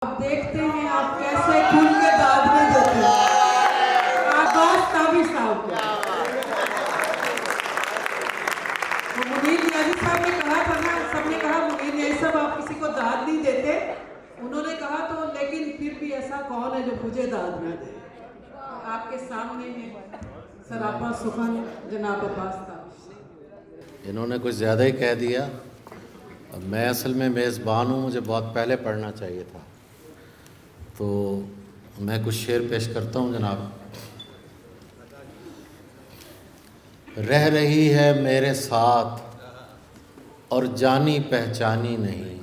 आप देखते हैं आप कैसे खुल के दाद में देते हैं। आकाश ताबी साहब को तो मुनीर नियाज़ी साहब ने कहा था ना, सबने कहा मुनीर नियाज़ी साहब आप किसी को दाद नहीं देते। उन्होंने कहा तो लेकिन फिर भी ऐसा कौन है जो मुझे दाद ना दे। आपके सामने है सरापा सुखन जनाब अब्बास ताबिश। इन्होंने कुछ ज़्यादा ही कह दिया। अब मैं असल में मेज़बान हूँ, मुझे बहुत पहले पढ़ना चाहिए था, तो मैं कुछ शेर पेश करता हूँ जनाब। रह रही है मेरे साथ और जानी पहचानी नहीं,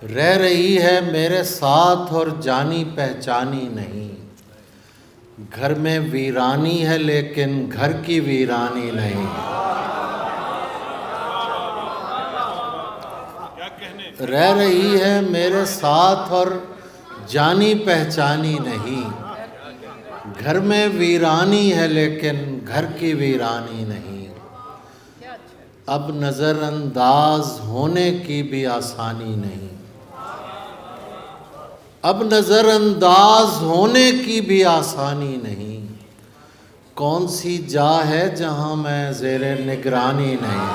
रह रही है मेरे साथ और जानी पहचानी नहीं। घर में वीरानी है लेकिन घर की वीरानी नहीं। रह रही है मेरे साथ और जानी पहचानी नहीं। घर में वीरानी है लेकिन घर की वीरानी नहीं। अब नज़रअंदाज होने की भी आसानी नहीं। अब नज़रअंदाज होने की भी आसानी नहीं। कौन सी जा है जहाँ मैं ज़ेरे निगरानी नहीं।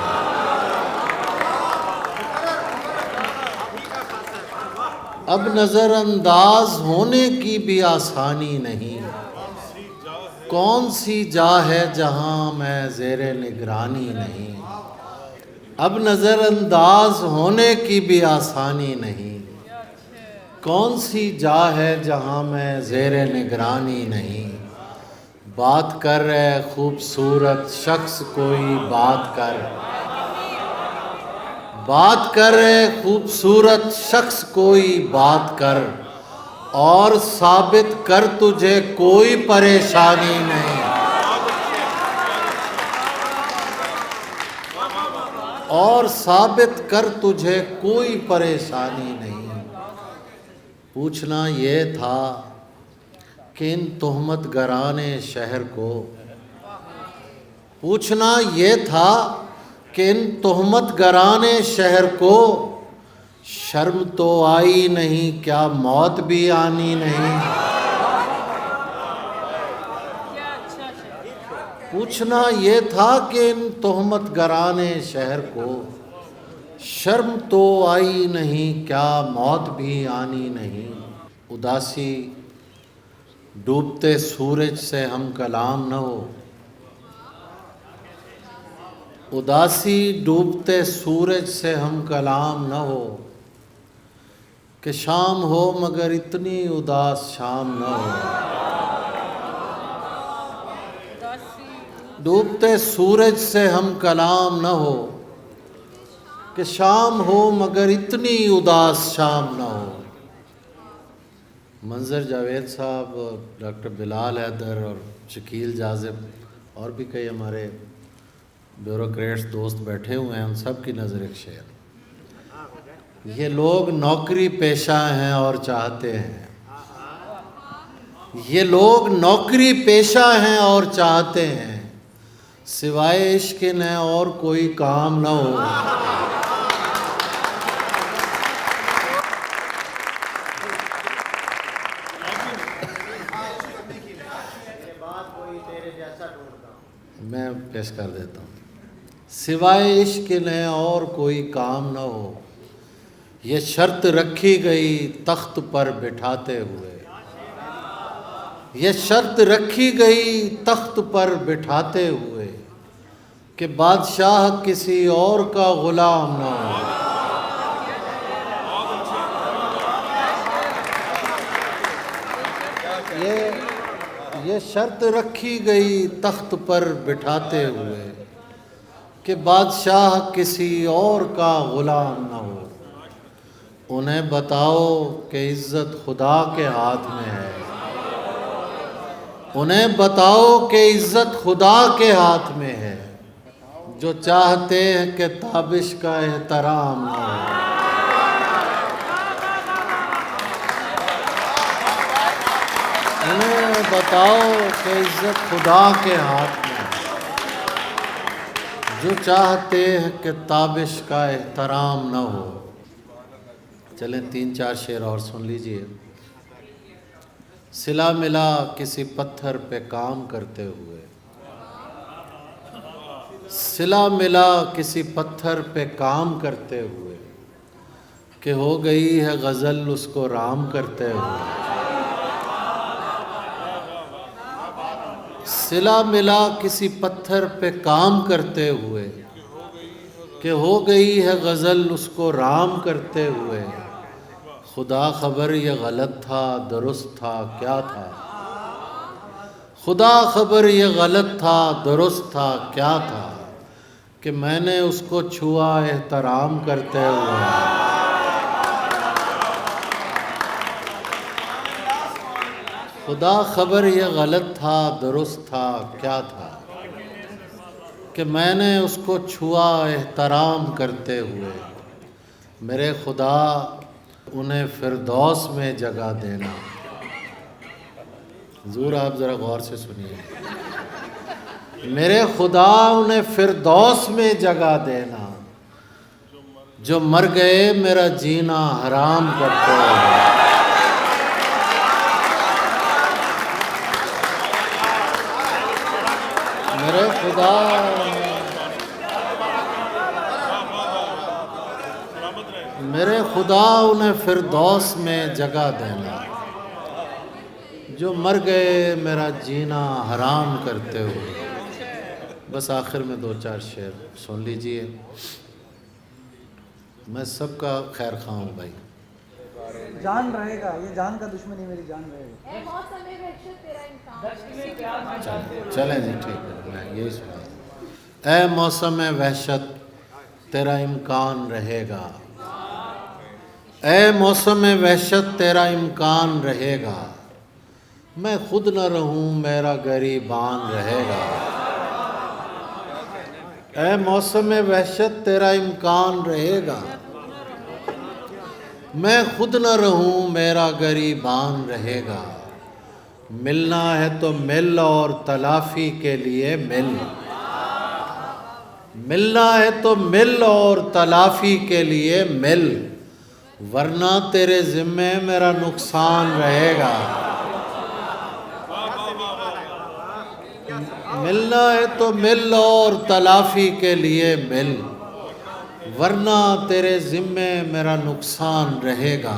अब नज़रअंदाज होने की भी आसानी नहीं। कौन सी जा है जहाँ मैं ज़ेरे निगरानी नहीं। अब नज़रअंदाज होने की भी आसानी नहीं। कौन सी जा है जहाँ मैं ज़ेरे निगरानी नहीं। बात कर रहे खूबसूरत शख्स कोई बात कर, बात कर रहे खूबसूरत शख्स कोई बात कर, और साबित कर तुझे कोई परेशानी नहीं। और साबित कर तुझे कोई परेशानी नहीं। पूछना ये था कि इन तोहमत गराने शहर को, पूछना ये था कि इन तोहमत गराने शहर को शर्म तो आई नहीं, क्या मौत भी आनी नहीं। पूछना ये था कि इन तोहमत गराने शहर को शर्म तो आई नहीं, क्या मौत भी आनी नहीं। उदासी डूबते सूरज से हम कलाम न हो, उदासी डूबते सूरज से हम कलाम न हो, कि शाम हो मगर इतनी उदास शाम न हो। डूबते सूरज से हम कलाम न हो, कि शाम हो मगर इतनी उदास शाम न हो। मंजर जावेद साहब, डॉक्टर बिलाल हैदर और शकील जाज़िब और भी कई हमारे ब्यूरोक्रेट्स दोस्त बैठे हुए हैं, उन सब की नज़र एक शेर। ये लोग नौकरी पेशा हैं और चाहते हैं, ये लोग नौकरी पेशा हैं और चाहते हैं, सिवाय इश्क न और कोई काम न हो। मैं पेश कर देता हूँ। सिवाय इश्क न और कोई काम न हो, ये शर्त रखी गई तख्त पर बिठाते हुए, ये शर्त रखी गई तख्त पर बिठाते हुए, कि बादशाह किसी और का गुलाम न हो। ये शर्त रखी गई तख्त पर बिठाते हुए, कि बादशाह किसी और का गुलाम न हो। उन्हें बताओ कि इज़्ज़त खुदा के हाथ में है, उन्हें बताओ कि इज़्ज़त खुदा के हाथ में है, जो चाहते हैं कि ताबिश का एहतराम न हो। उन्हें बताओ कि इज़्ज़त खुदा के हाथ में है, जो चाहते हैं कि ताबिश का एहतराम न हो। चलें 3-4 शेर और सुन लीजिए। सिला मिला किसी पत्थर पे काम करते हुए, सिला मिला किसी पत्थर पे काम करते हुए, कि हो गई है गज़ल उसको राम करते हुए। सिला मिला किसी पत्थर पे काम करते हुए, कि हो गई है गज़ल उसको राम करते हुए। खुदा खबर ये गलत था दुरुस्त था क्या था, खुदा खबर ये गलत था दुरुस्त था क्या था, कि मैंने उसको छुआ एहतराम करते हुए। खुदा खबर ये गलत था दुरुस्त था क्या था, कि मैंने उसको छुआ एहतराम करते हुए। मेरे खुदा उन्हें फिरदौस में जगह देना। हुज़ूर आप ज़रा गौर से सुनिए। मेरे खुदा उन्हें फिरदौस में जगह देना, जो मर गए मेरा जीना हराम करते हुए। मेरे खुदा मेरे खुदा उन्हें फिरदौस में जगह देना, जो मर गए मेरा जीना हराम करते हुए। बस आखिर में 2-4 शेर सुन लीजिए। मैं सबका खैर खा हूँ भाई। जान रहेगा, ये जान का दुश्मन ही मेरी जान रहेगा। चलें जी ठीक है, मैं यही सुना। ए मौसम वहशत तेरा इम्कान रहेगा, ए मौसम वहशत तेरा इम्कान रहेगा, मैं खुद न रहूं मेरा गरीबान रहेगा। ए मौसम वहशत तेरा इम्कान रहेगा, मैं खुद न रहूं मेरा गरीबान रहेगा। मिलना है तो मिल और तलाफी के लिए मिल, मिलना है तो मिल और तलाफी के लिए मिल, वरना तेरे ज़िम्मे मेरा नुकसान रहेगा। मिलना है तो मिल और तलाफी के लिए मिल, वरना तेरे ज़िम्मे मेरा नुकसान रहेगा।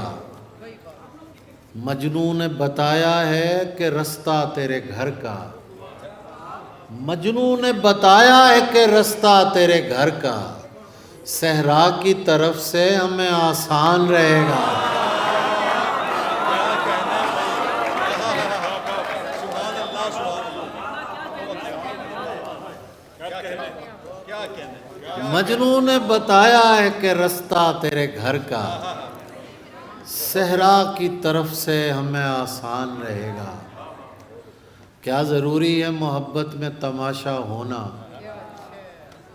मजनू ने बताया है कि रास्ता तेरे घर का, मजनू ने बताया है कि रास्ता तेरे घर का, सहरा की तरफ से हमें आसान रहेगा। मजनू ने बताया है कि रास्ता तेरे घर का, सहरा की तरफ से हमें आसान रहेगा। क्या ज़रूरी है मोहब्बत में तमाशा होना,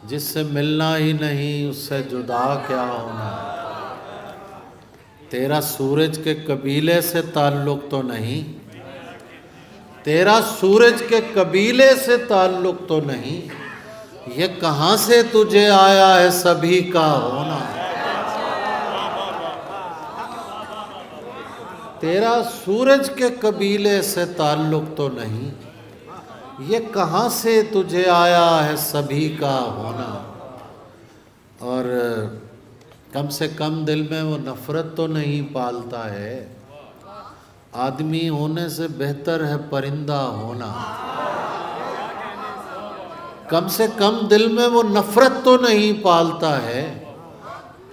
जिससे मिलना ही नहीं उससे जुदा क्या होना। तेरा सूरज के कबीले से ताल्लुक़ तो नहीं, तेरा सूरज के कबीले से ताल्लुक़ तो नहीं, ये कहाँ से तुझे आया है सभी का होना। तेरा सूरज के कबीले से ताल्लुक़ तो नहीं, ये कहाँ से तुझे आया है सभी का होना। और कम से कम दिल में वो नफ़रत तो नहीं पालता है, आदमी होने से बेहतर है परिंदा होना। कम से कम दिल में वो नफ़रत तो नहीं पालता है,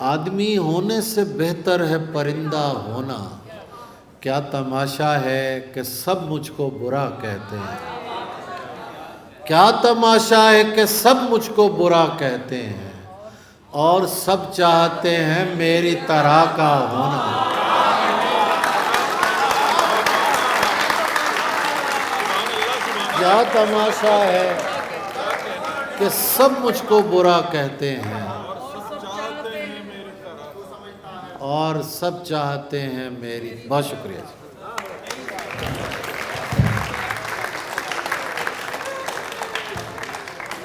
आदमी होने से बेहतर है परिंदा होना। क्या तमाशा है कि सब मुझको बुरा कहते हैं, क्या तमाशा है कि सब मुझको बुरा कहते हैं, और सब चाहते हैं मेरी तरह का होना। क्या तमाशा है कि सब मुझको बुरा कहते हैं, और सब चाहते हैं मेरी। बहुत शुक्रिया।